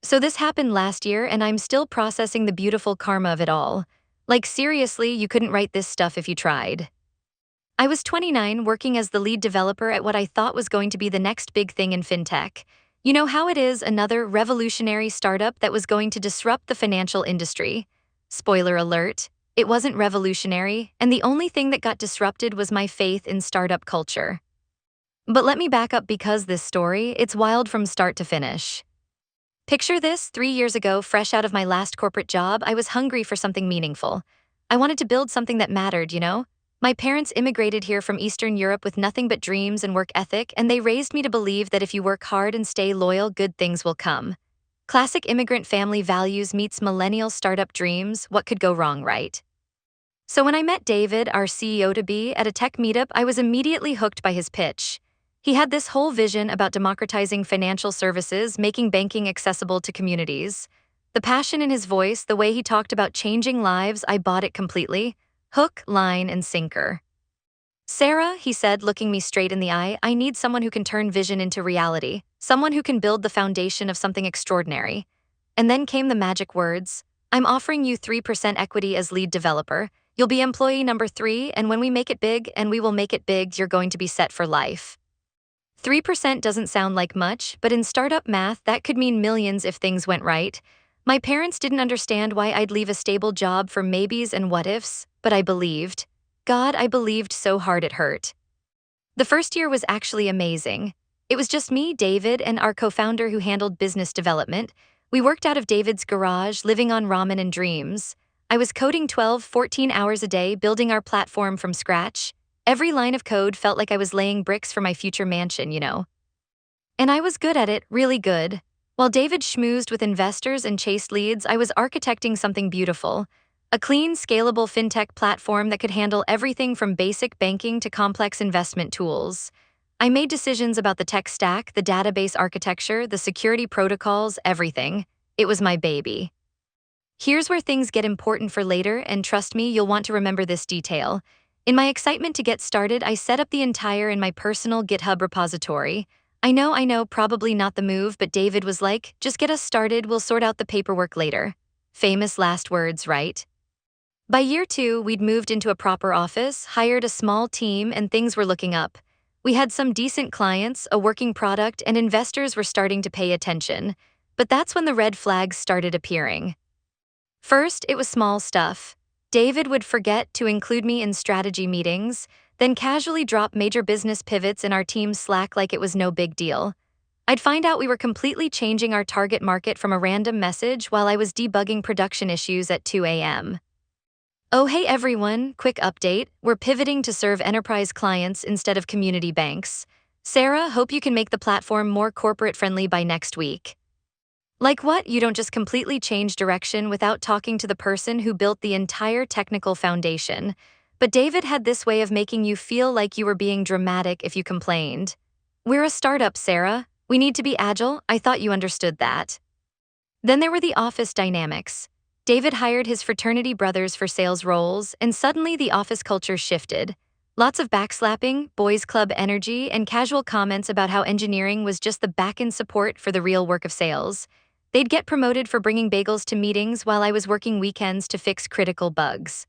So this happened last year, and I'm still processing the beautiful karma of it all. Like, seriously, you couldn't write this stuff if you tried. I was 29, working as the lead developer at what I thought was going to be the next big thing in fintech. You know how it is, another revolutionary startup that was going to disrupt the financial industry. Spoiler alert, it wasn't revolutionary, and the only thing that got disrupted was my faith in startup culture. But let me back up, because this story, it's wild from start to finish. Picture this: 3 years ago, fresh out of my last corporate job, I was hungry for something meaningful. I wanted to build something that mattered. My parents immigrated here from Eastern Europe with nothing but dreams and work ethic, and they raised me to believe that if you work hard and stay loyal, good things will come. Classic immigrant family values meets millennial startup dreams. What could go wrong, right? So when I met David, our CEO-to-be, at a tech meetup, I was immediately hooked by his pitch. He had this whole vision about democratizing financial services, making banking accessible to communities. The passion in his voice, the way he talked about changing lives, I bought it completely. Hook, line, and sinker. "Sarah," he said, looking me straight in the eye, "I need someone who can turn vision into reality, someone who can build the foundation of something extraordinary." And then came the magic words: "I'm offering you 3% equity as lead developer. You'll be employee number 3, and when we make it big, and we will make it big, you're going to be set for life." 3% doesn't sound like much, but in startup math, that could mean millions if things went right. My parents didn't understand why I'd leave a stable job for maybes and what-ifs, but I believed. God, I believed so hard it hurt. The first year was actually amazing. It was just me, David, and our co-founder who handled business development. We worked out of David's garage, living on ramen and dreams. I was coding 12, 14 hours a day, building our platform from scratch. Every line of code felt like I was laying bricks for my future mansion. And I was good at it, really good. While David schmoozed with investors and chased leads, I was architecting something beautiful. A clean, scalable fintech platform that could handle everything from basic banking to complex investment tools. I made decisions about the tech stack, the database architecture, the security protocols, everything. It was my baby. Here's where things get important for later, and trust me, you'll want to remember this detail. In my excitement to get started, I set up the entire in my personal GitHub repository. I know, probably not the move, but David was like, "Just get us started, we'll sort out the paperwork later." Famous last words, right? By year 2, we'd moved into a proper office, hired a small team, and things were looking up. We had some decent clients, a working product, and investors were starting to pay attention. But that's when the red flags started appearing. First, it was small stuff. David would forget to include me in strategy meetings, then casually drop major business pivots in our team's Slack like it was no big deal. I'd find out we were completely changing our target market from a random message while I was debugging production issues at 2 a.m. "Oh, hey everyone, quick update. We're pivoting to serve enterprise clients instead of community banks. Sarah, hope you can make the platform more corporate-friendly by next week." Like what? You don't just completely change direction without talking to the person who built the entire technical foundation. But David had this way of making you feel like you were being dramatic if you complained. "We're a startup, Sarah. We need to be agile. I thought you understood that." Then there were the office dynamics. David hired his fraternity brothers for sales roles, and suddenly the office culture shifted. Lots of backslapping, boys' club energy, and casual comments about how engineering was just the back-end support for the real work of sales. They'd get promoted for bringing bagels to meetings while I was working weekends to fix critical bugs.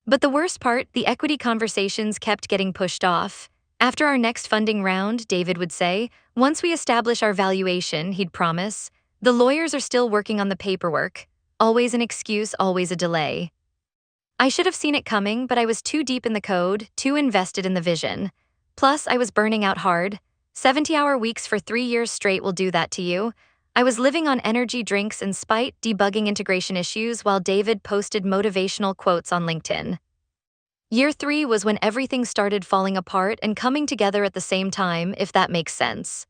But the worst part, the equity conversations kept getting pushed off. After our next funding round, David would say, "Once we establish our valuation," he'd promise, "the lawyers are still working on the paperwork." Always an excuse, always a delay. I should have seen it coming, but I was too deep in the code, too invested in the vision. Plus, I was burning out hard. 70-hour weeks for 3 years straight will do that to you. I was living on energy drinks and spite, debugging integration issues while David posted motivational quotes on LinkedIn. Year 3 was when everything started falling apart and coming together at the same time, if that makes sense.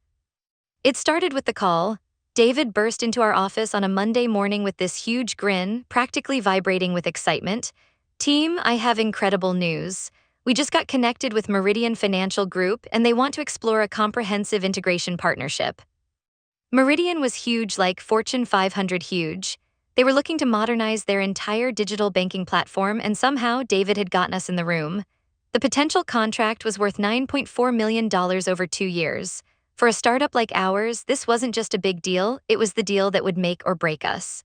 It started with the call. David burst into our office on a Monday morning with this huge grin, practically vibrating with excitement. "Team, I have incredible news. We just got connected with Meridian Financial Group, and they want to explore a comprehensive integration partnership." Meridian was huge, like Fortune 500 huge. They were looking to modernize their entire digital banking platform, and somehow David had gotten us in the room. The potential contract was worth $9.4 million over 2 years. For a startup like ours, this wasn't just a big deal, it was the deal that would make or break us.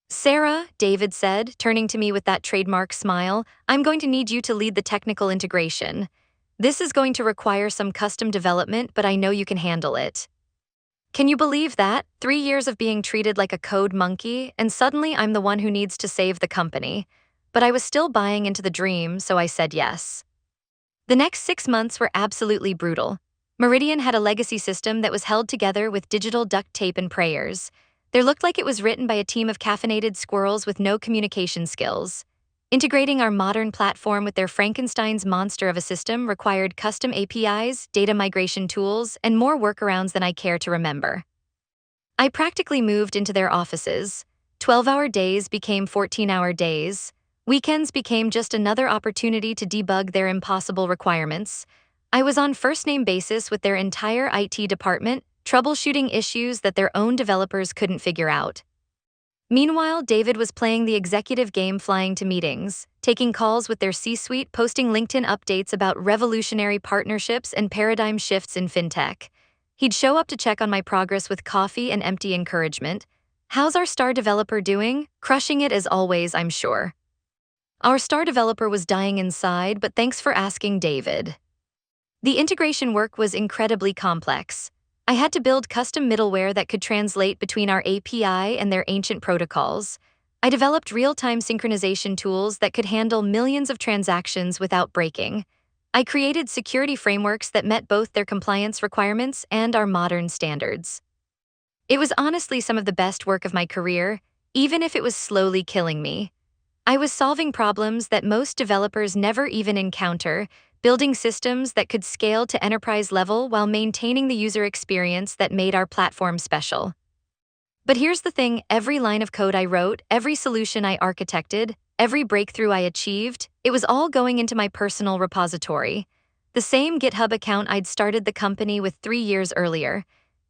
Sarah, David said, turning to me with that trademark smile, I'm going to need you to lead the technical integration. This is going to require some custom development, but I know you can handle it. Can you believe that? 3 years of being treated like a code monkey, and suddenly I'm the one who needs to save the company. But I was still buying into the dream, so I said yes. The next 6 months were absolutely brutal. Meridian had a legacy system that was held together with digital duct tape and prayers. There looked like it was written by a team of caffeinated squirrels with no communication skills. Integrating our modern platform with their Frankenstein's monster of a system required custom APIs, data migration tools, and more workarounds than I care to remember. I practically moved into their offices. 12-hour days became 14-hour days. Weekends became just another opportunity to debug their impossible requirements. I was on first-name basis with their entire IT department, troubleshooting issues that their own developers couldn't figure out. Meanwhile, David was playing the executive game, flying to meetings, taking calls with their C-suite, posting LinkedIn updates about revolutionary partnerships and paradigm shifts in fintech. He'd show up to check on my progress with coffee and empty encouragement. How's our star developer doing? Crushing it as always, I'm sure. Our star developer was dying inside, but thanks for asking, David. The integration work was incredibly complex. I had to build custom middleware that could translate between our API and their ancient protocols. I developed real-time synchronization tools that could handle millions of transactions without breaking. I created security frameworks that met both their compliance requirements and our modern standards. It was honestly some of the best work of my career, even if it was slowly killing me. I was solving problems that most developers never even encounter, building systems that could scale to enterprise level while maintaining the user experience that made our platform special. But here's the thing, every line of code I wrote, every solution I architected, every breakthrough I achieved, it was all going into my personal repository. The same GitHub account I'd started the company with 3 years earlier.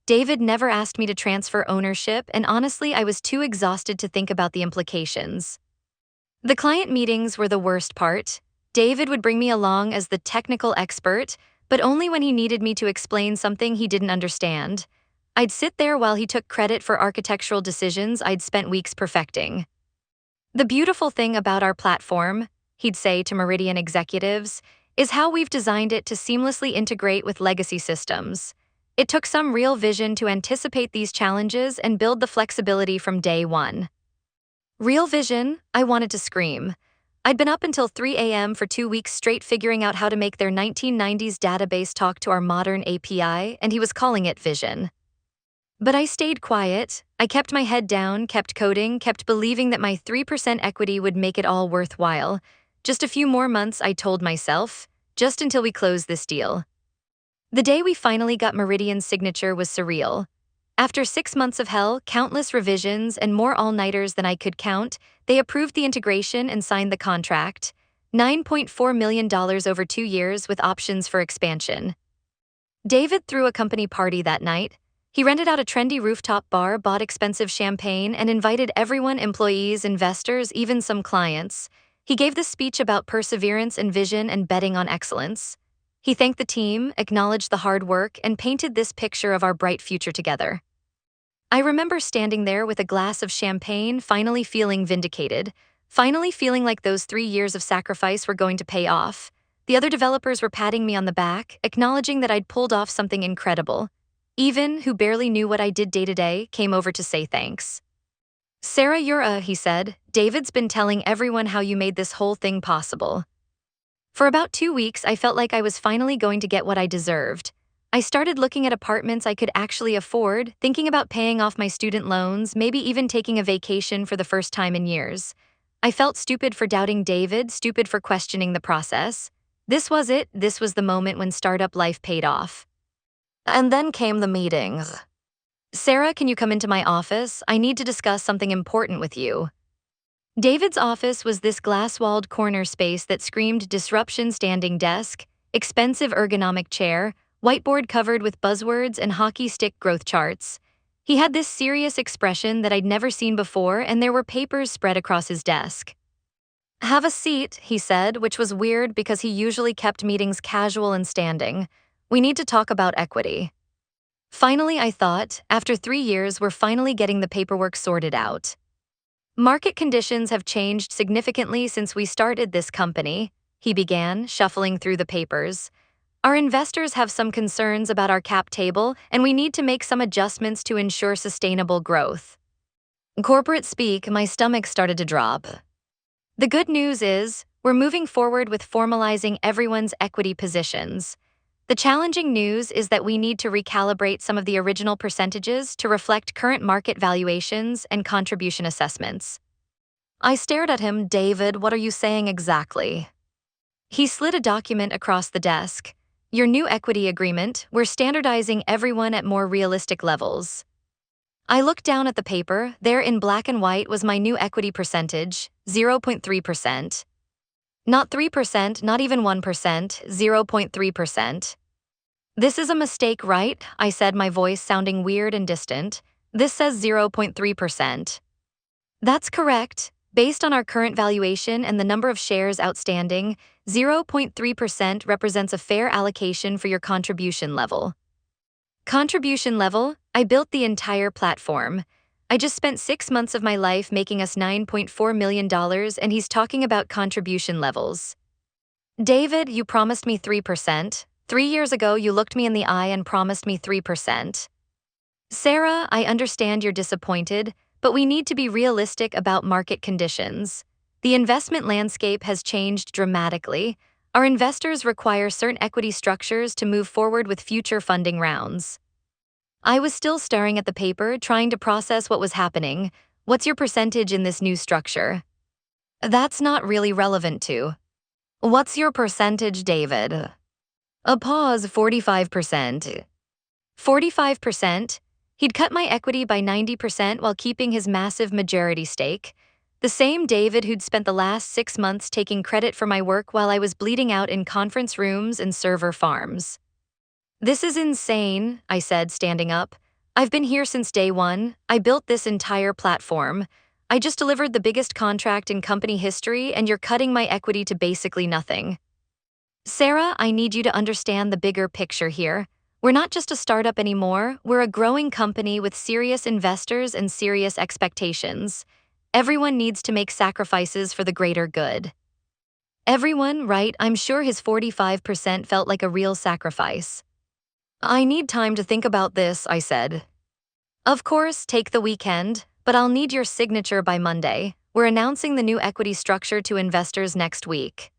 David never asked me to transfer ownership, and honestly, I was too exhausted to think about the implications. The client meetings were the worst part. David would bring me along as the technical expert, but only when he needed me to explain something he didn't understand. I'd sit there while he took credit for architectural decisions I'd spent weeks perfecting. The beautiful thing about our platform, he'd say to Meridian executives, is how we've designed it to seamlessly integrate with legacy systems. It took some real vision to anticipate these challenges and build the flexibility from day one. Real vision? I wanted to scream. I'd been up until 3 a.m. for 2 weeks straight figuring out how to make their 1990s database talk to our modern API, and he was calling it vision. But I stayed quiet. I kept my head down, kept coding, kept believing that my 3% equity would make it all worthwhile. Just a few more months, I told myself, just until we close this deal. The day we finally got Meridian's signature was surreal. After 6 months of hell, countless revisions, and more all-nighters than I could count, they approved the integration and signed the contract. $9.4 million over 2 years with options for expansion. David threw a company party that night. He rented out a trendy rooftop bar, bought expensive champagne, and invited everyone, employees, investors, even some clients. He gave this speech about perseverance and vision and betting on excellence. He thanked the team, acknowledged the hard work, and painted this picture of our bright future together. I remember standing there with a glass of champagne, finally feeling vindicated, finally feeling like those 3 years of sacrifice were going to pay off. The other developers were patting me on the back, acknowledging that I'd pulled off something incredible. Even, who barely knew what I did day to day, came over to say thanks. Sarah, he said, David's been telling everyone how you made this whole thing possible. For about 2 weeks, I felt like I was finally going to get what I deserved. I started looking at apartments I could actually afford, thinking about paying off my student loans, maybe even taking a vacation for the first time in years. I felt stupid for doubting David, stupid for questioning the process. This was it, this was the moment when startup life paid off. And then came the meetings. Sarah, can you come into my office? I need to discuss something important with you. David's office was this glass-walled corner space that screamed disruption: standing desk, expensive ergonomic chair, whiteboard covered with buzzwords and hockey stick growth charts. He had this serious expression that I'd never seen before, and there were papers spread across his desk. Have a seat, he said, which was weird because he usually kept meetings casual and standing. We need to talk about equity. Finally, I thought, after 3 years, we're finally getting the paperwork sorted out. Market conditions have changed significantly since we started this company, he began, shuffling through the papers. Our investors have some concerns about our cap table, and we need to make some adjustments to ensure sustainable growth. Corporate speak, my stomach started to drop. The good news is, we're moving forward with formalizing everyone's equity positions. The challenging news is that we need to recalibrate some of the original percentages to reflect current market valuations and contribution assessments. I stared at him. David, what are you saying exactly? He slid a document across the desk. Your new equity agreement, we're standardizing everyone at more realistic levels. I looked down at the paper. There in black and white was my new equity percentage, 0.3%. Not 3%, not even 1%, 0.3%. This is a mistake, right? I said, my voice sounding weird and distant. This says 0.3%. That's correct. Based on our current valuation and the number of shares outstanding, 0.3% represents a fair allocation for your contribution level. Contribution level? I built the entire platform. I just spent 6 months of my life making us $9.4 million, and he's talking about contribution levels. David, you promised me 3%. 3 years ago, you looked me in the eye and promised me 3%. Sarah, I understand you're disappointed, but we need to be realistic about market conditions. The investment landscape has changed dramatically. Our investors require certain equity structures to move forward with future funding rounds. I was still staring at the paper, trying to process what was happening. What's your percentage in this new structure? That's not really relevant to. What's your percentage, David? A pause, 45%. 45%? He'd cut my equity by 90% while keeping his massive majority stake. The same David who'd spent the last 6 months taking credit for my work while I was bleeding out in conference rooms and server farms. This is insane, I said, standing up. I've been here since day one. I built this entire platform. I just delivered the biggest contract in company history, and you're cutting my equity to basically nothing. Sarah, I need you to understand the bigger picture here. We're not just a startup anymore, we're a growing company with serious investors and serious expectations. Everyone needs to make sacrifices for the greater good. Everyone, right? I'm sure his 45% felt like a real sacrifice. I need time to think about this, I said. Of course, take the weekend, but I'll need your signature by Monday. We're announcing the new equity structure to investors next week.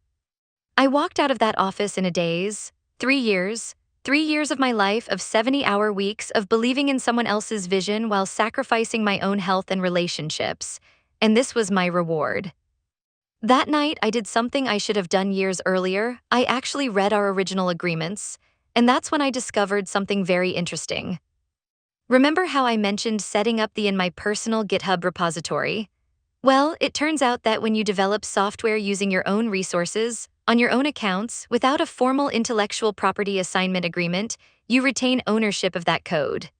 I walked out of that office in a daze. 3 years. 3 years of my life of 70-hour weeks of believing in someone else's vision while sacrificing my own health and relationships. And this was my reward. That night, I did something I should have done years earlier. I actually read our original agreements, and that's when I discovered something very interesting. Remember how I mentioned setting up the in my personal GitHub repository? Well, it turns out that when you develop software using your own resources, on your own accounts, without a formal intellectual property assignment agreement, you retain ownership of that code.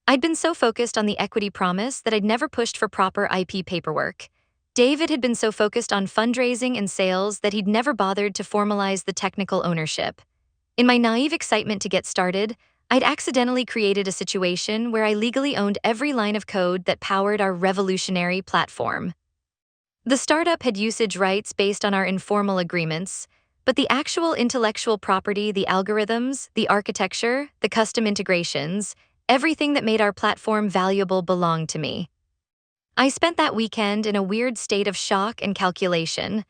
I'd been so focused on the equity promise that I'd never pushed for proper IP paperwork. David had been so focused on fundraising and sales that he'd never bothered to formalize the technical ownership. In my naive excitement to get started, I'd accidentally created a situation where I legally owned every line of code that powered our revolutionary platform. The startup had usage rights based on our informal agreements, but the actual intellectual property, the algorithms, the architecture, the custom integrations, everything that made our platform valuable belonged to me. I spent that weekend in a weird state of shock and calculation.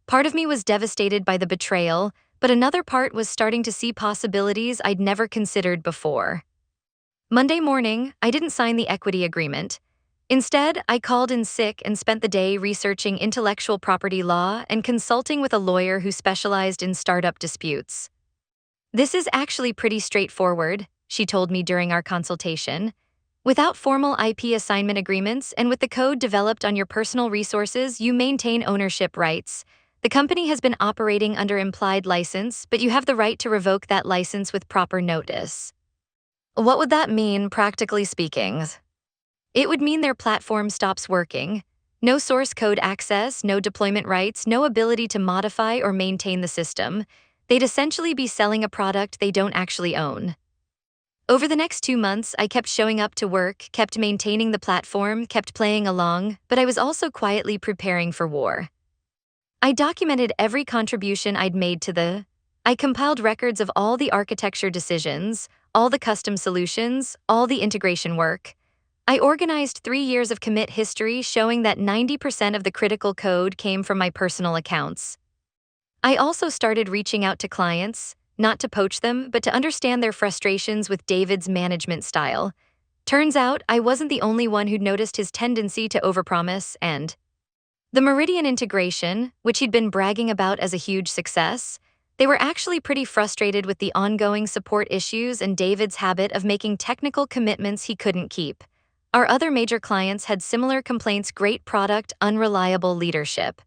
Part of me was devastated by the betrayal, but another part was starting to see possibilities I'd never considered before. Monday morning, I didn't sign the equity agreement. Instead, I called in sick and spent the day researching intellectual property law and consulting with a lawyer who specialized in startup disputes. This is actually pretty straightforward, she told me during our consultation. Without formal IP assignment agreements and with the code developed on your personal resources, you maintain ownership rights. The company has been operating under implied license, but you have the right to revoke that license with proper notice. What would that mean, practically speaking? It would mean their platform stops working. No source code access, no deployment rights, no ability to modify or maintain the system. They'd essentially be selling a product they don't actually own. Over the next 2 months, I kept showing up to work, kept maintaining the platform, kept playing along, but I was also quietly preparing for war. I documented every contribution I'd made to I compiled records of all the architecture decisions, all the custom solutions, all the integration work. I organized 3 years of commit history showing that 90% of the critical code came from my personal accounts. I also started reaching out to clients, not to poach them, but to understand their frustrations with David's management style. Turns out, I wasn't the only one who'd noticed his tendency to overpromise and the Meridian integration, which he'd been bragging about as a huge success. They were actually pretty frustrated with the ongoing support issues and David's habit of making technical commitments he couldn't keep. Our other major clients had similar complaints: great product, unreliable leadership.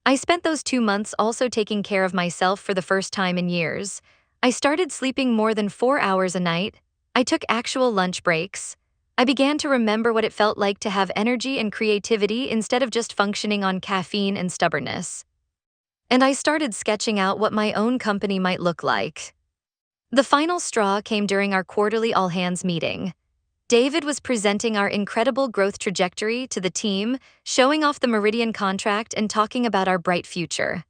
I spent those 2 months also taking care of myself for the first time in years. I started sleeping more than 4 hours a night. I took actual lunch breaks. I began to remember what it felt like to have energy and creativity instead of just functioning on caffeine and stubbornness. And I started sketching out what my own company might look like. The final straw came during our quarterly all-hands meeting. David was presenting our incredible growth trajectory to the team, showing off the Meridian contract and talking about our bright future.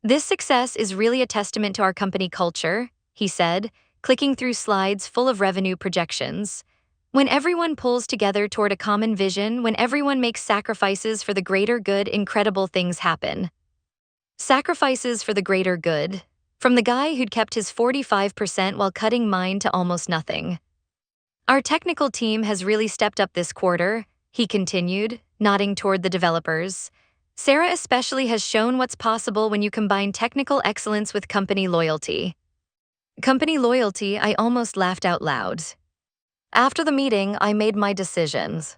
"This success is really a testament to our company culture," he said, clicking through slides full of revenue projections. "When everyone pulls together toward a common vision, when everyone makes sacrifices for the greater good, incredible things happen." Sacrifices for the greater good. From the guy who'd kept his 45% while cutting mine to almost nothing. "Our technical team has really stepped up this quarter," he continued, nodding toward the developers. "Sarah especially has shown what's possible when you combine technical excellence with company loyalty." Company loyalty, I almost laughed out loud. After the meeting, I made my decisions.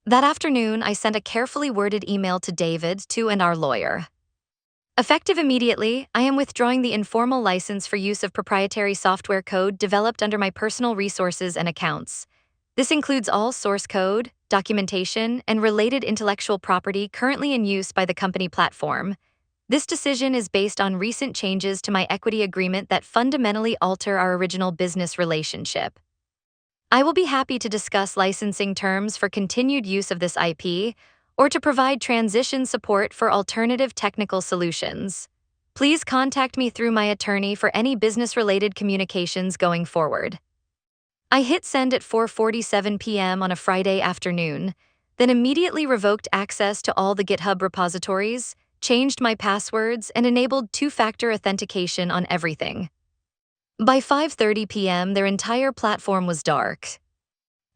That afternoon, I sent a carefully worded email to David, and our lawyer. Effective immediately, I am withdrawing the informal license for use of proprietary software code developed under my personal resources and accounts. This includes all source code, documentation, and related intellectual property currently in use by the company platform. This decision is based on recent changes to my equity agreement that fundamentally alter our original business relationship. I will be happy to discuss licensing terms for continued use of this IP, or to provide transition support for alternative technical solutions. Please contact me through my attorney for any business-related communications going forward. I hit send at 4:47 p.m. on a Friday afternoon, then immediately revoked access to all the GitHub repositories, changed my passwords, and enabled two-factor authentication on everything. By 5:30 p.m., their entire platform was dark.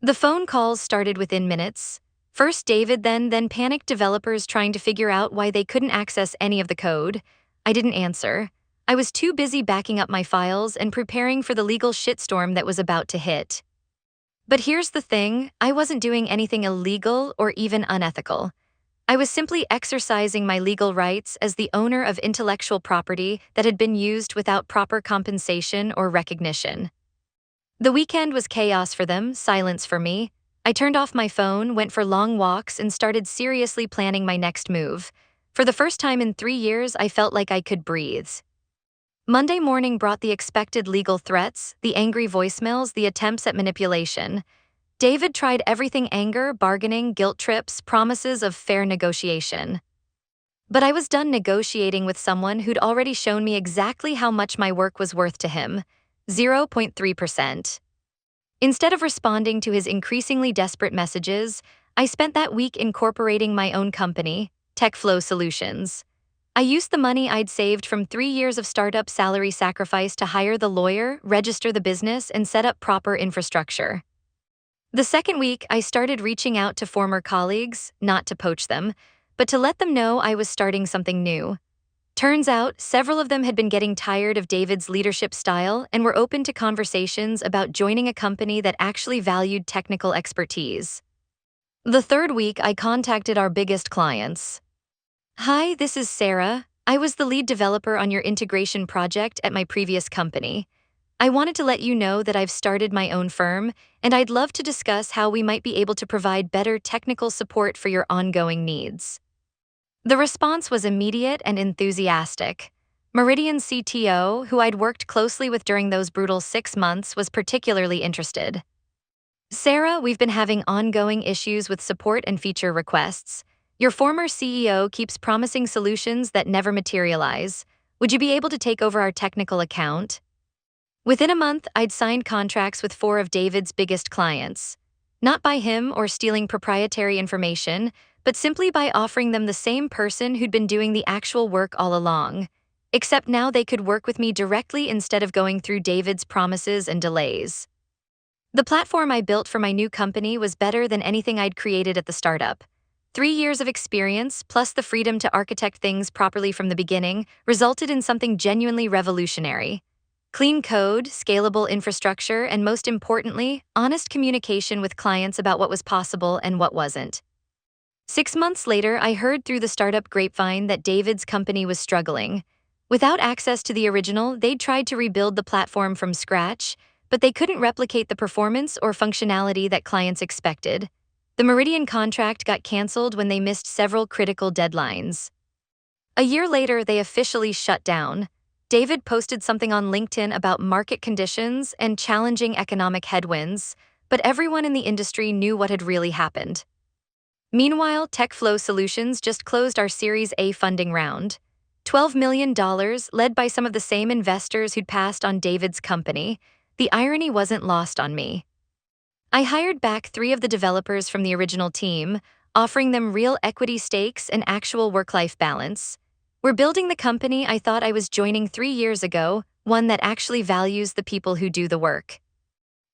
The phone calls started within minutes. First David, then panicked developers trying to figure out why they couldn't access any of the code. I didn't answer. I was too busy backing up my files and preparing for the legal shitstorm that was about to hit. But here's the thing, I wasn't doing anything illegal or even unethical. I was simply exercising my legal rights as the owner of intellectual property that had been used without proper compensation or recognition. The weekend was chaos for them, silence for me. I turned off my phone, went for long walks, and started seriously planning my next move. For the first time in 3 years, I felt like I could breathe. Monday morning brought the expected legal threats, the angry voicemails, the attempts at manipulation. David tried everything: anger, bargaining, guilt trips, promises of fair negotiation. But I was done negotiating with someone who'd already shown me exactly how much my work was worth to him: 0.3%. Instead of responding to his increasingly desperate messages, I spent that week incorporating my own company, TechFlow Solutions. I used the money I'd saved from 3 years of startup salary sacrifice to hire the lawyer, register the business, and set up proper infrastructure. The second week, I started reaching out to former colleagues, not to poach them, but to let them know I was starting something new. Turns out, several of them had been getting tired of David's leadership style and were open to conversations about joining a company that actually valued technical expertise. The third week, I contacted our biggest clients. "Hi, this is Sarah. I was the lead developer on your integration project at my previous company. I wanted to let you know that I've started my own firm, and I'd love to discuss how we might be able to provide better technical support for your ongoing needs." The response was immediate and enthusiastic. Meridian's CTO, who I'd worked closely with during those brutal 6 months, was particularly interested. Sarah, we've been having ongoing issues with support and feature requests. Your former CEO keeps promising solutions that never materialize. Would you be able to take over our technical account? Within a month, I'd signed contracts with 4 of David's biggest clients. Not by him or stealing proprietary information, but simply by offering them the same person who'd been doing the actual work all along. Except now they could work with me directly instead of going through David's promises and delays. The platform I built for my new company was better than anything I'd created at the startup. 3 years of experience, plus the freedom to architect things properly from the beginning, resulted in something genuinely revolutionary. Clean code, scalable infrastructure, and most importantly, honest communication with clients about what was possible and what wasn't. 6 months later, I heard through the startup grapevine that David's company was struggling. Without access to the original, they'd tried to rebuild the platform from scratch, but they couldn't replicate the performance or functionality that clients expected. The Meridian contract got canceled when they missed several critical deadlines. A year later, they officially shut down. David posted something on LinkedIn about market conditions and challenging economic headwinds, but everyone in the industry knew what had really happened. Meanwhile, TechFlow Solutions just closed our Series A funding round. $12 million, led by some of the same investors who'd passed on David's company. The irony wasn't lost on me. I hired back 3 of the developers from the original team, offering them real equity stakes and actual work-life balance. We're building the company I thought I was joining 3 years ago, one that actually values the people who do the work.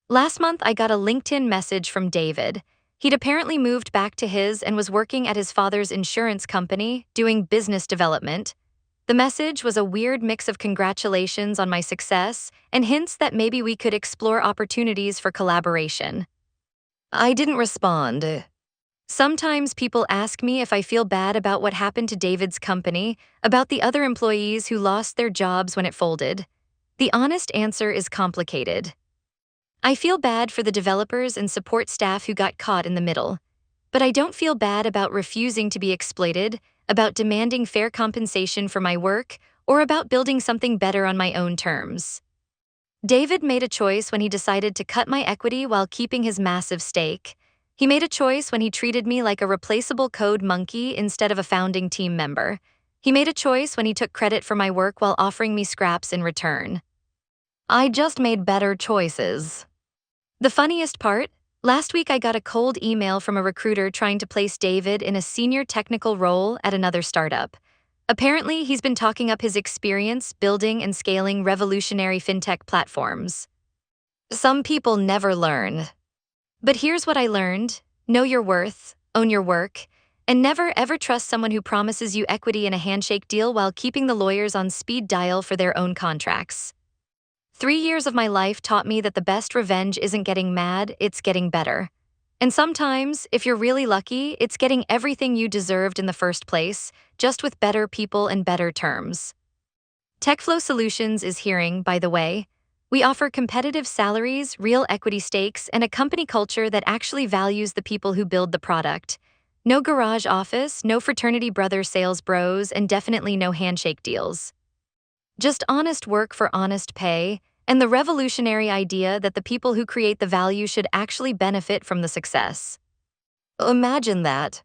Last month, I got a LinkedIn message from David. He'd apparently moved back to his and was working at his father's insurance company, doing business development. The message was a weird mix of congratulations on my success and hints that maybe we could explore opportunities for collaboration. I didn't respond. Sometimes people ask me if I feel bad about what happened to David's company, about the other employees who lost their jobs when it folded. The honest answer is complicated. I feel bad for the developers and support staff who got caught in the middle. But I don't feel bad about refusing to be exploited, about demanding fair compensation for my work, or about building something better on my own terms. David made a choice when he decided to cut my equity while keeping his massive stake. He made a choice when he treated me like a replaceable code monkey instead of a founding team member. He made a choice when he took credit for my work while offering me scraps in return. I just made better choices. The funniest part? Last week I got a cold email from a recruiter trying to place David in a senior technical role at another startup. Apparently, he's been talking up his experience building and scaling revolutionary fintech platforms. Some people never learn. But here's what I learned: know your worth, own your work, and never ever trust someone who promises you equity in a handshake deal while keeping the lawyers on speed dial for their own contracts. 3 years of my life taught me that the best revenge isn't getting mad, it's getting better. And sometimes, if you're really lucky, it's getting everything you deserved in the first place, just with better people and better terms. TechFlow Solutions is hearing, by the way. We offer competitive salaries, real equity stakes, and a company culture that actually values the people who build the product. No garage office, no fraternity brother sales bros, and definitely no handshake deals. Just honest work for honest pay, and the revolutionary idea that the people who create the value should actually benefit from the success. Imagine that.